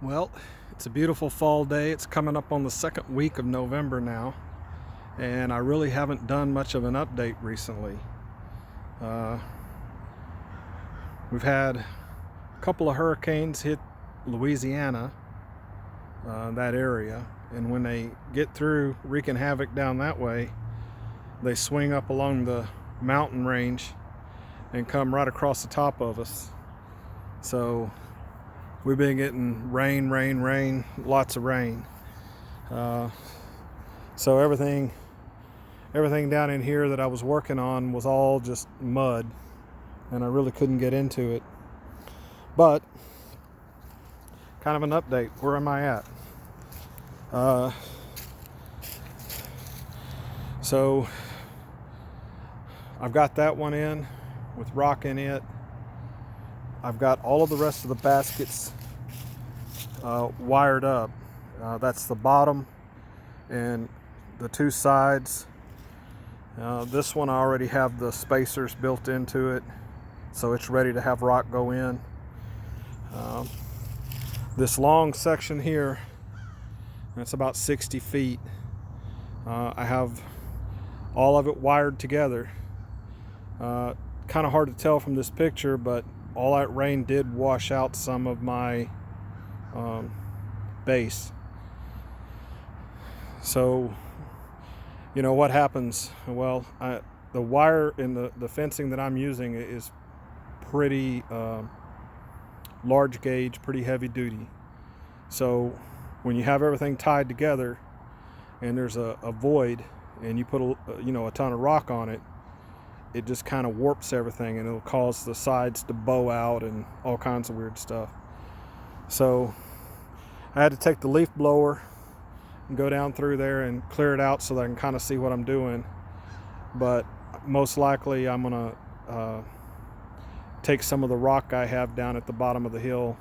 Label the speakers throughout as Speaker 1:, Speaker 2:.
Speaker 1: Well, it's a beautiful fall day. It's coming up on the second week of November now, and I really haven't done much of an update recently. Uh, we've had a couple of hurricanes hit Louisiana, that area, and when they get through wreaking havoc down that way, they swing up along the mountain range and come right across the top of us. So we've been getting rain, lots of rain. So everything down in here that I was working on was all just mud, and I really couldn't get into it. But kind of an update. Where am I at? So I've got that one in with rock in it. I've got all of the rest of the baskets wired up. That's the bottom and the two sides. This one I already have the spacers built into it, so it's ready to have rock go in. This long section here, that's about 60 feet. I have all of it wired together. Kind of hard to tell from this picture, but all that rain did wash out some of my base. So, you know what happens? Well, the wire in the fencing that I'm using is pretty large gauge, pretty heavy duty. So when you have everything tied together and there's a void and you put a ton of rock on it, it just kind of warps everything, and it'll cause the sides to bow out and all kinds of weird stuff. So I had to take the leaf blower and go down through there and clear it out so that I can kind of see what I'm doing. But most likely I'm gonna take some of the rock I have down at the bottom of the hill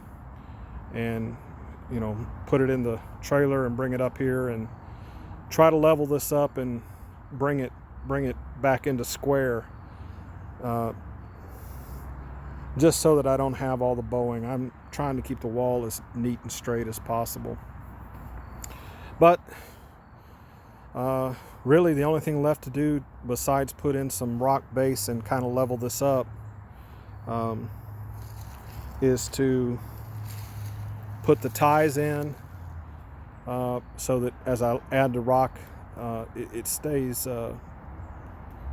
Speaker 1: and put it in the trailer and bring it up here and try to level this up and bring it back into square, just so that I don't have all the bowing. I'm trying to keep the wall as neat and straight as possible. But really the only thing left to do besides put in some rock base and kind of level this up is to put the ties in so that as I add the rock, it stays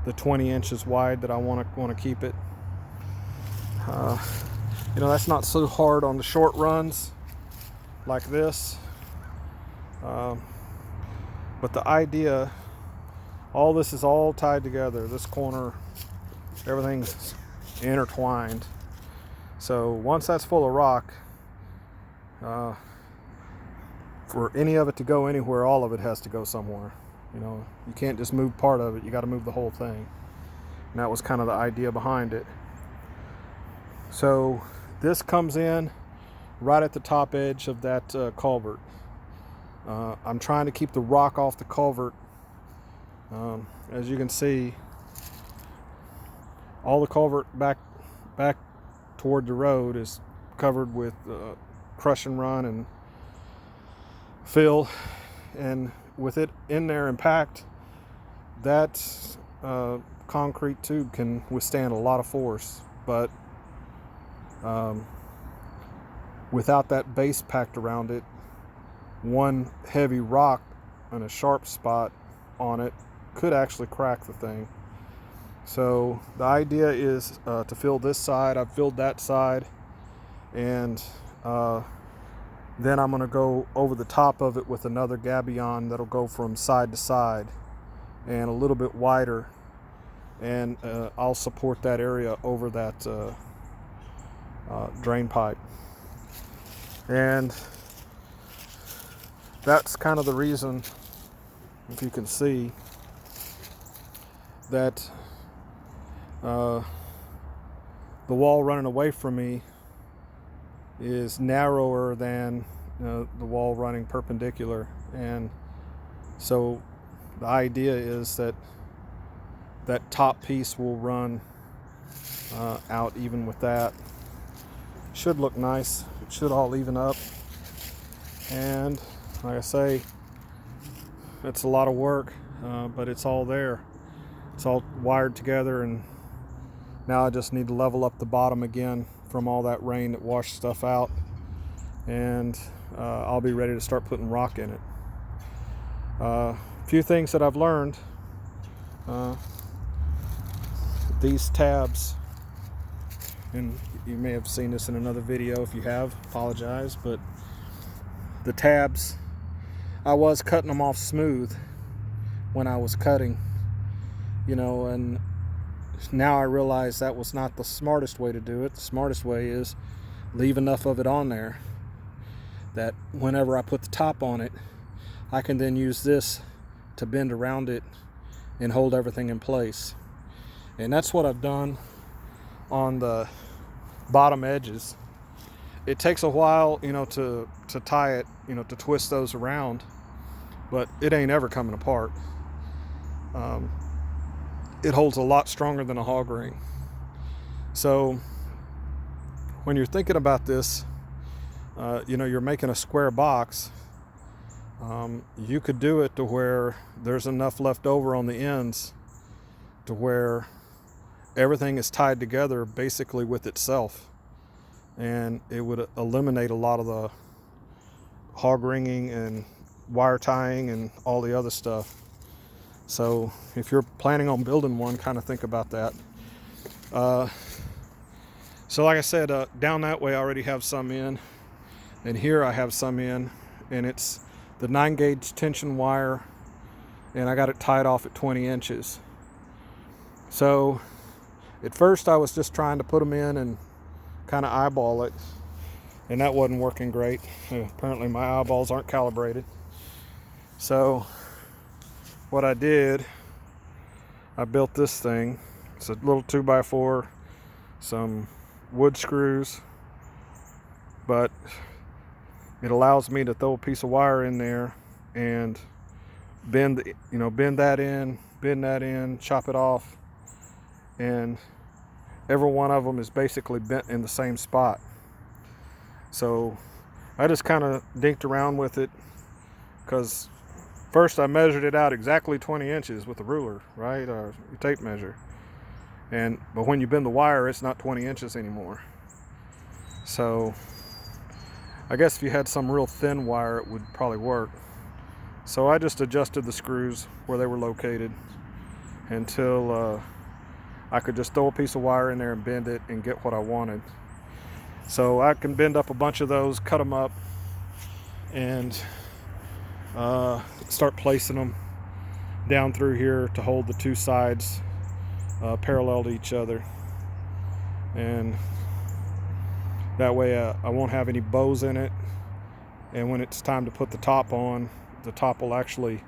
Speaker 1: the 20 inches wide that I want to keep it. That's not so hard on the short runs like this. But the idea, all this is all tied together. This corner, everything's intertwined. So once that's full of rock, for any of it to go anywhere, all of it has to go somewhere. You can't just move part of it, you got to move the whole thing. And that was kind of the idea behind it. So this comes in right at the top edge of that culvert. I'm trying to keep the rock off the culvert. As you can see, all the culvert back toward the road is covered with crush and run and fill, and with it in there and packed, that concrete tube can withstand a lot of force. But without that base packed around it, one heavy rock and a sharp spot on it could actually crack the thing. So the idea is to fill this side. I've filled that side, and then I'm going to go over the top of it with another Gabion that'll go from side to side and a little bit wider, and I'll support that area over that drain pipe. And that's kind of the reason, if you can see, that the wall running away from me is narrower than the wall running perpendicular. And so the idea is that top piece will run out even with that. Should look nice. It should all even up. And like I say, it's a lot of work, but it's all there. It's all wired together, and now I just need to level up the bottom again from all that rain that washed stuff out, and I'll be ready to start putting rock in it. A few things that I've learned. These tabs, and you may have seen this in another video. If you have, apologize, but the tabs, I was cutting them off smooth when I was cutting, and now I realize that was not the smartest way to do it. The smartest way is leave enough of it on there that whenever I put the top on it, I can then use this to bend around it and hold everything in place. And that's what I've done on the bottom edges. It takes a while, to tie it, to twist those around, but it ain't ever coming apart. It holds a lot stronger than a hog ring. So when you're thinking about this, you're making a square box. You could do it to where there's enough left over on the ends to where everything is tied together basically with itself, and it would eliminate a lot of the hog ringing and wire tying and all the other stuff. So if you're planning on building one, kind of think about that. So like I said, down that way I already have some in, and here I have some in, and it's the 9-gauge tension wire, and I got it tied off at 20 inches. So at first I was just trying to put them in and kind of eyeball it, and that wasn't working great. Apparently my eyeballs aren't calibrated. So what I did, I built this thing. It's a little 2x4, some wood screws, but it allows me to throw a piece of wire in there and bend that in, chop it off, and every one of them is basically bent in the same spot. So I just kind of dinked around with it, because first I measured it out exactly 20 inches with a ruler, right, or your tape measure, but when you bend the wire, it's not 20 inches anymore. So I guess if you had some real thin wire, it would probably work. So I just adjusted the screws where they were located until I could just throw a piece of wire in there and bend it and get what I wanted. So I can bend up a bunch of those, cut them up, and start placing them down through here to hold the two sides parallel to each other. And that way I won't have any bows in it, and when it's time to put the top on, the top will actually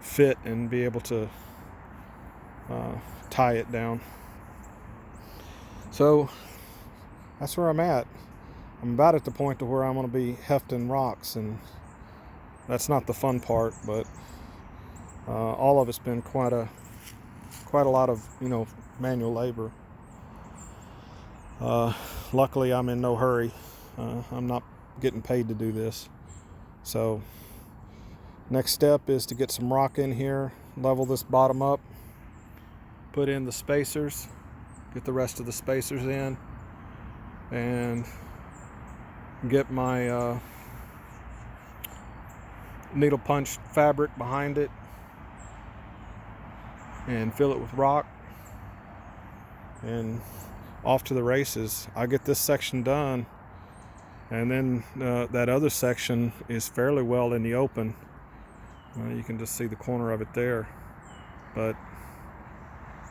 Speaker 1: fit and be able to tie it down. So that's where I'm at. I'm about at the point to where I'm going to be hefting rocks, and that's not the fun part, but all of it's been quite a lot of manual labor. Luckily I'm in no hurry. I'm not getting paid to do this. So next step is to get some rock in here, level this bottom up, put in the spacers, get the rest of the spacers in, and get my needle punched fabric behind it and fill it with rock, and off to the races. I get this section done, and then that other section is fairly well in the open. You can just see the corner of it there, but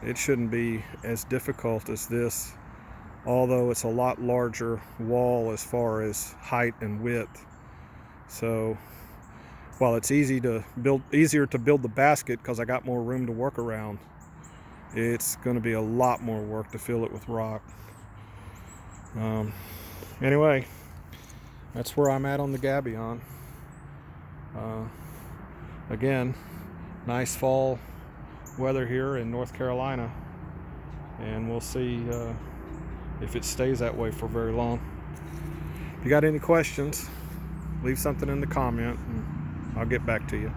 Speaker 1: it shouldn't be as difficult as this, although it's a lot larger wall as far as height and width. So while it's easier to build the basket because I got more room to work around, it's going to be a lot more work to fill it with rock. Anyway, that's where I'm at on the Gabion. Again, nice fall weather here in North Carolina, and we'll see if it stays that way for very long. If you got any questions, leave something in the comment and I'll get back to you.